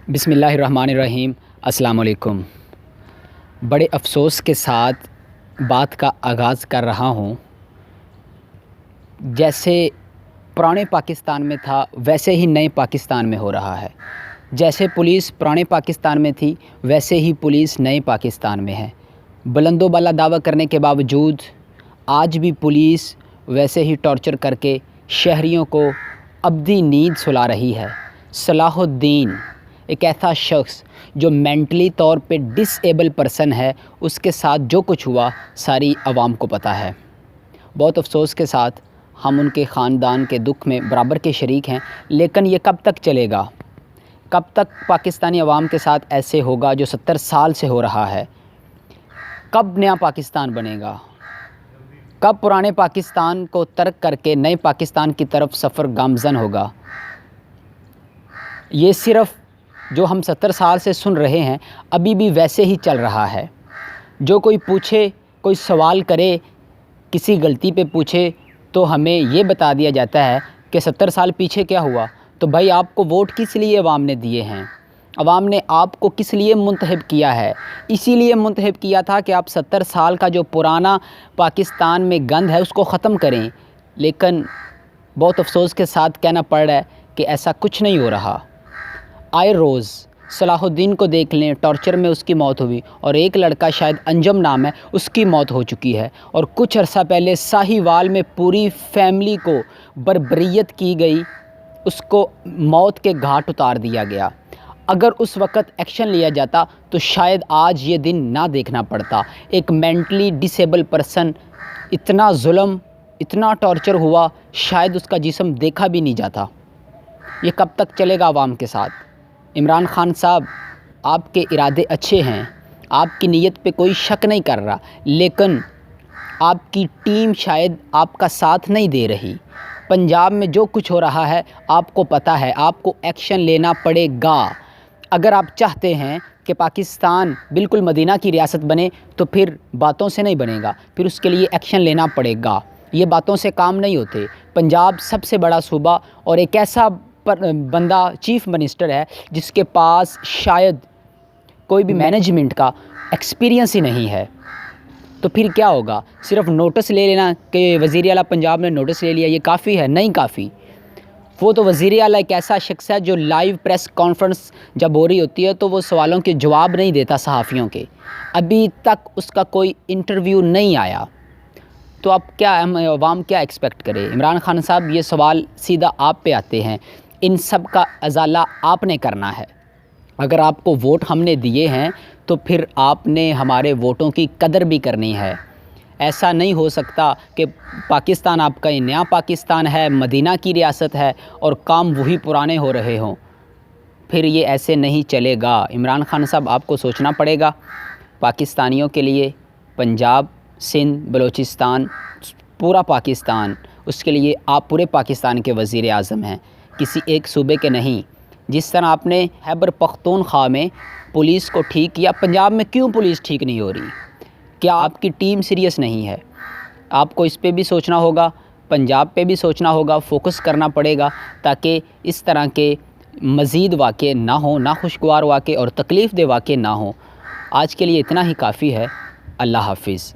بسم اللہ الرحمن الرحیم۔ السلام علیکم۔ بڑے افسوس کے ساتھ بات کا آغاز کر رہا ہوں۔ جیسے پرانے پاکستان میں تھا ویسے ہی نئے پاکستان میں ہو رہا ہے۔ جیسے پولیس پرانے پاکستان میں تھی ویسے ہی پولیس نئے پاکستان میں ہے۔ بلند و بالا دعویٰ کرنے کے باوجود آج بھی پولیس ویسے ہی ٹارچر کر کے شہریوں کو ابدی نیند سلا رہی ہے۔ صلاح الدین ایک ایسا شخص جو مینٹلی طور پہ ڈس ایبل پرسن ہے، اس کے ساتھ جو کچھ ہوا ساری عوام کو پتہ ہے۔ بہت افسوس کے ساتھ ہم ان کے خاندان کے دکھ میں برابر کے شریک ہیں، لیکن یہ کب تک چلے گا؟ کب تک پاکستانی عوام کے ساتھ ایسے ہوگا جو 70 سال سے ہو رہا ہے؟ کب نیا پاکستان بنے گا؟ کب پرانے پاکستان کو ترک کر کے نئے پاکستان کی طرف سفر گامزن ہوگا؟ یہ صرف جو ہم 70 سال سے سن رہے ہیں ابھی بھی ویسے ہی چل رہا ہے۔ جو کوئی پوچھے، کوئی سوال کرے، کسی غلطی پہ پوچھے تو ہمیں یہ بتا دیا جاتا ہے کہ 70 سال پیچھے کیا ہوا؟ تو بھائی آپ کو ووٹ کس لیے عوام نے دیے ہیں؟ عوام نے آپ کو کس لیے منتخب کیا ہے؟ اسی لیے منتخب کیا تھا کہ آپ 70 سال کا جو پرانا پاکستان میں گند ہے اس کو ختم کریں، لیکن بہت افسوس کے ساتھ کہنا پڑ رہا ہے کہ ایسا کچھ نہیں ہو رہا۔ آئے روز صلاح الدین کو دیکھ لیں، ٹارچر میں اس کی موت ہوئی، اور ایک لڑکا شاید انجم نام ہے، اس کی موت ہو چکی ہے، اور کچھ عرصہ پہلے ساہیوال میں پوری فیملی کو بربریت کی گئی، اس کو موت کے گھاٹ اتار دیا گیا۔ اگر اس وقت ایکشن لیا جاتا تو شاید آج یہ دن نہ دیکھنا پڑتا۔ ایک مینٹلی ڈس ایبل پرسن، اتنا ظلم، اتنا ٹارچر ہوا، شاید اس کا جسم دیکھا بھی نہیں جاتا۔ یہ کب تک چلے گا عوام کے ساتھ؟ عمران خان صاحب، آپ کے ارادے اچھے ہیں، آپ کی نیت پہ کوئی شک نہیں کر رہا، لیکن آپ کی ٹیم شاید آپ کا ساتھ نہیں دے رہی۔ پنجاب میں جو کچھ ہو رہا ہے آپ کو پتہ ہے، آپ کو ایکشن لینا پڑے گا۔ اگر آپ چاہتے ہیں کہ پاکستان بالکل مدینہ کی ریاست بنے تو پھر باتوں سے نہیں بنے گا، پھر اس کے لیے ایکشن لینا پڑے گا۔ یہ باتوں سے کام نہیں ہوتے۔ پنجاب سب سے بڑا صوبہ اور ایک ایسا بندہ چیف منسٹر ہے جس کے پاس شاید کوئی بھی مینجمنٹ کا ایکسپیرینس ہی نہیں ہے، تو پھر کیا ہوگا؟ صرف نوٹس لے لینا کہ وزیر اعلیٰ پنجاب نے نوٹس لے لیا، یہ کافی ہے؟ نہیں کافی۔ وہ تو وزیر اعلیٰ ایک ایسا شخص ہے جو لائیو پریس کانفرنس جب ہو رہی ہوتی ہے تو وہ سوالوں کے جواب نہیں دیتا صحافیوں کے، ابھی تک اس کا کوئی انٹرویو نہیں آیا، تو اب کیا ہم عوام کیا ایکسپیکٹ کرے؟ عمران خان صاحب، یہ سوال سیدھا آپ پہ آتے ہیں، ان سب کا ازالہ آپ نے کرنا ہے۔ اگر آپ کو ووٹ ہم نے دیے ہیں تو پھر آپ نے ہمارے ووٹوں کی قدر بھی کرنی ہے۔ ایسا نہیں ہو سکتا کہ پاکستان آپ کا نیا پاکستان ہے، مدینہ کی ریاست ہے، اور کام وہی پرانے ہو رہے ہوں، پھر یہ ایسے نہیں چلے گا۔ عمران خان صاحب، آپ کو سوچنا پڑے گا پاکستانیوں کے لیے۔ پنجاب، سندھ، بلوچستان، پورا پاکستان، اس کے لیے آپ پورے پاکستان کے وزیر اعظم ہیں، کسی ایک صوبے کے نہیں۔ جس طرح آپ نے خیبر پختونخوا میں پولیس کو ٹھیک کیا، پنجاب میں کیوں پولیس ٹھیک نہیں ہو رہی؟ کیا آپ کی ٹیم سیریس نہیں ہے؟ آپ کو اس پہ بھی سوچنا ہوگا، پنجاب پہ بھی سوچنا ہوگا، فوکس کرنا پڑے گا تاکہ اس طرح کے مزید واقعے نہ ہوں، نہ خوشگوار واقعے اور تکلیف دہ واقعے نہ ہوں۔ آج کے لیے اتنا ہی کافی ہے۔ اللہ حافظ۔